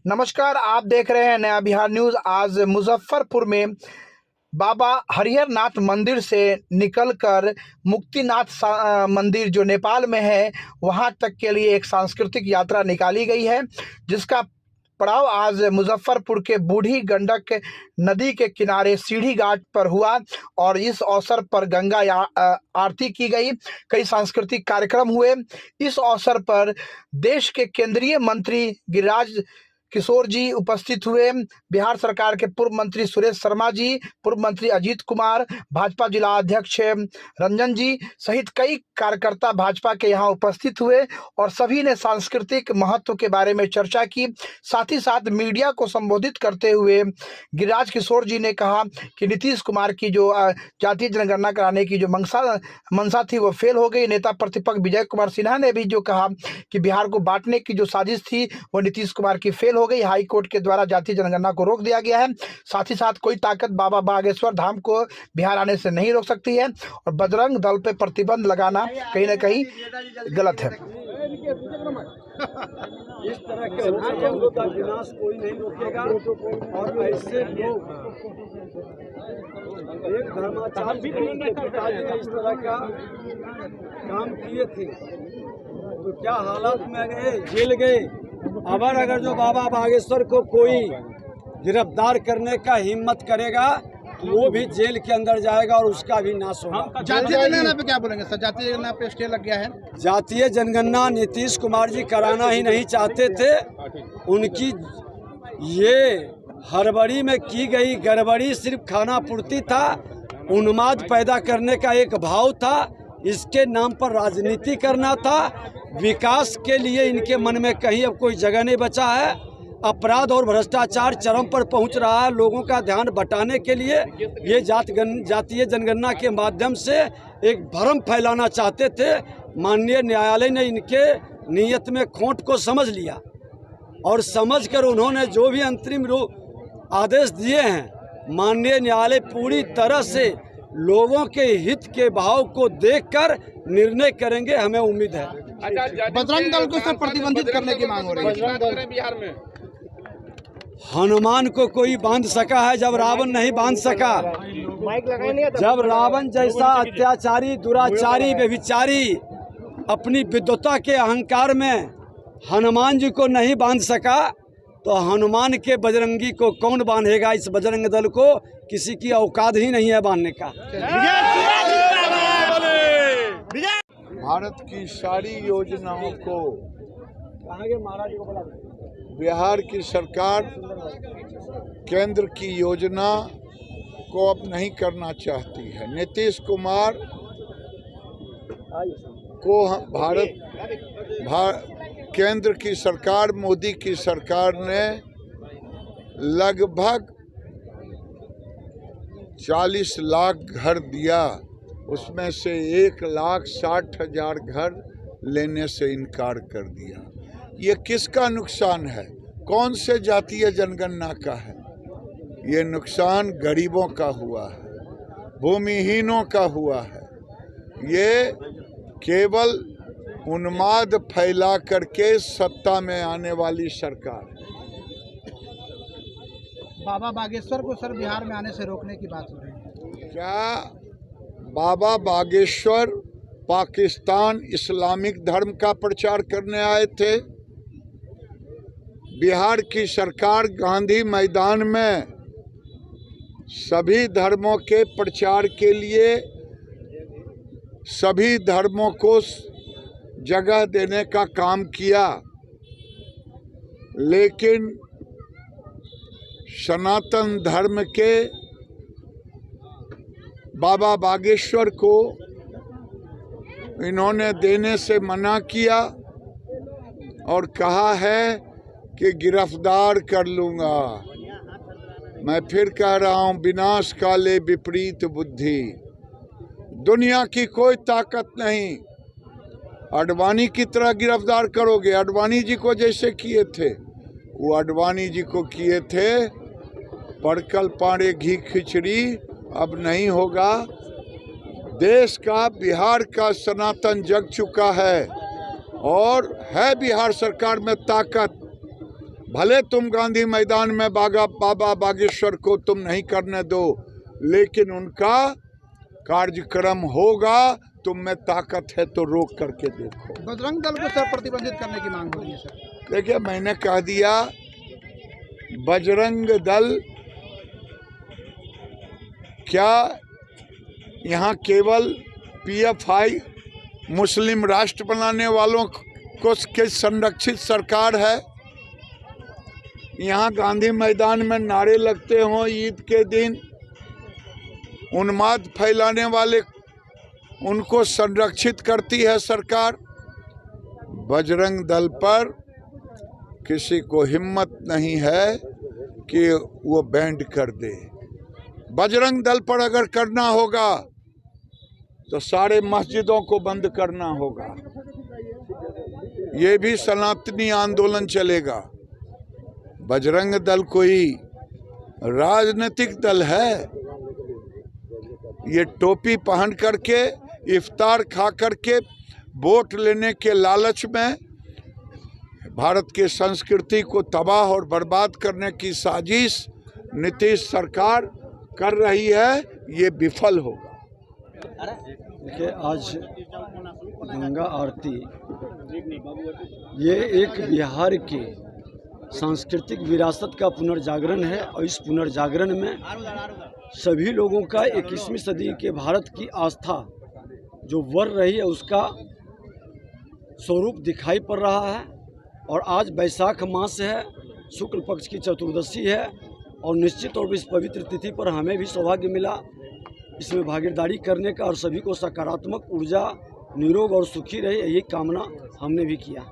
नमस्कार, आप देख रहे हैं नया बिहार न्यूज। आज मुजफ्फरपुर में बाबा हरिहर नाथ मंदिर से निकलकर मुक्तिनाथ मंदिर जो नेपाल में है वहां तक के लिए एक सांस्कृतिक यात्रा निकाली गई है, जिसका पड़ाव आज मुजफ्फरपुर के बूढ़ी गंडक नदी के किनारे सीढ़ी घाट पर हुआ और इस अवसर पर गंगा आरती की गई। कई सांस्कृतिक कार्यक्रम हुए। इस अवसर पर देश के केंद्रीय मंत्री गिरिराज किशोर जी उपस्थित हुए। बिहार सरकार के पूर्व मंत्री सुरेश शर्मा जी, पूर्व मंत्री अजीत कुमार, भाजपा जिला अध्यक्ष रंजन जी सहित कई कार्यकर्ता भाजपा के यहाँ उपस्थित हुए और सभी ने सांस्कृतिक महत्व के बारे में चर्चा की। साथ ही साथ मीडिया को संबोधित करते हुए गिरिराज किशोर जी ने कहा कि नीतीश कुमार की जो जातीय जनगणना कराने की जो मंशा थी वो फेल हो गई। नेता प्रतिपक्ष विजय कुमार सिन्हा ने भी जो कहा कि बिहार को बांटने की जो साजिश थी वो नीतीश कुमार की फेल हो गई। हाई कोर्ट के द्वारा जातीय जनगणना को रोक दिया गया है। साथ ही साथ कोई ताकत बाबा बागेश्वर धाम को बिहार आने से नहीं रोक सकती है और बजरंग दल पे प्रतिबंध लगाना कहीं ना कहीं गलत है। इस तरह के लोगों का विनाश कोई नहीं रोकेगा और ऐसे लोग एक धर्माचार्य पिताजी ने इस तरह का काम किए थे तो क्या हालात में गए, जेल गए। अगर जो बाबा बागेश्वर को कोई गिरफ्तार करने का हिम्मत करेगा तो वो भी जेल के अंदर जाएगा और उसका भी नाश होगा। जातीय जनगणना पे क्या बोलेंगे सर? जातीय जनगणना पे स्टे लग गया है। जातीय जनगणना नीतीश कुमार जी कराना ही नहीं चाहते थे। उनकी ये हड़बड़ी में की गई गड़बड़ी सिर्फ खाना पूर्ति था, उन्माद पैदा करने का एक भाव था, इसके नाम पर राजनीति करना था। विकास के लिए इनके मन में कहीं अब कोई जगह नहीं बचा है। अपराध और भ्रष्टाचार चरम पर पहुंच रहा है। लोगों का ध्यान बटाने के लिए ये जातीय जनगणना के माध्यम से एक भ्रम फैलाना चाहते थे। माननीय न्यायालय ने इनके नीयत में खोट को समझ लिया और समझकर उन्होंने जो भी अंतरिम आदेश दिए हैं, माननीय न्यायालय पूरी तरह से लोगों के हित के भाव को देखकर निर्णय करेंगे, हमें उम्मीद है। बजरंग दल को सब प्रतिबंधित करने की मांग हो रही है बिहार में। हनुमान को कोई बांध सका है जब रावण नहीं बांध सका। जब रावण जैसा अत्याचारी, दुराचारी, व्यभिचारी अपनी विद्वता के अहंकार में हनुमान जी को नहीं बांध सका तो हनुमान के बजरंगी को कौन बांधेगा? इस बजरंग दल को किसी की औकात ही नहीं है बांधने का। भारत की सारी योजनाओं को बिहार की सरकार केंद्र की योजना को अब नहीं करना चाहती है। नीतीश कुमार को केंद्र की सरकार, मोदी की सरकार ने लगभग 40 लाख घर दिया, उसमें से 1,60,000 घर लेने से इनकार कर दिया। ये किसका नुकसान है? कौन से जातीय जनगणना का है? ये नुकसान गरीबों का हुआ है, भूमिहीनों का हुआ है। ये केवल उन्माद फैला करके सत्ता में आने वाली सरकार है। बाबा बागेश्वर को सर बिहार में आने से रोकने की बात हो रही है। क्या बाबा बागेश्वर पाकिस्तान इस्लामिक धर्म का प्रचार करने आए थे? बिहार की सरकार गांधी मैदान में सभी धर्मों के प्रचार के लिए सभी धर्मों को जगह देने का काम किया, लेकिन सनातन धर्म के बाबा बागेश्वर को इन्होंने देने से मना किया और कहा है कि गिरफ्तार कर लूँगा। मैं फिर कह रहा हूँ, विनाश काले विपरीत बुद्धि। दुनिया की कोई ताकत नहीं। आडवाणी की तरह गिरफ्तार करोगे? आडवाणी जी को जैसे किए थे, वो आडवाणी जी को किए थे। पड़कल पाड़े घी खिचड़ी अब नहीं होगा। देश का, बिहार का सनातन जग चुका है और है बिहार सरकार में ताकत। भले तुम गांधी मैदान में बाबा बागेश्वर को तुम नहीं करने दो, लेकिन उनका कार्यक्रम होगा। तुम में ताकत है तो रोक करके देखो। बजरंग दल को सर प्रतिबंधित करने की मांग हो रही है सर। देखिए, मैंने कह दिया, बजरंग दल क्या यहाँ केवल पीएफआई मुस्लिम राष्ट्र बनाने वालों को के संरक्षित सरकार है? यहाँ गांधी मैदान में नारे लगते हों ईद के दिन, उन्माद फैलाने वाले उनको संरक्षित करती है सरकार। बजरंग दल पर किसी को हिम्मत नहीं है कि वो बैंड कर दे। बजरंग दल पर अगर करना होगा तो सारे मस्जिदों को बंद करना होगा। ये भी सनातनी आंदोलन चलेगा। बजरंग दल कोई राजनीतिक दल है? ये टोपी पहन करके इफ्तार खा करके वोट लेने के लालच में भारत के संस्कृति को तबाह और बर्बाद करने की साजिश नीतीश सरकार कर रही है, ये विफल होगा। देखिए, आज गंगा आरती ये एक बिहार के सांस्कृतिक विरासत का पुनर्जागरण है, और इस पुनर्जागरण में सभी लोगों का 21वीं सदी के भारत की आस्था जो वर रही है उसका स्वरूप दिखाई पड़ रहा है। और आज वैशाख मास है, शुक्ल पक्ष की चतुर्दशी है, और निश्चित तौर पर इस पवित्र तिथि पर हमें भी सौभाग्य मिला इसमें भागीदारी करने का, और सभी को सकारात्मक ऊर्जा, निरोग और सुखी रहे, यही कामना हमने भी किया।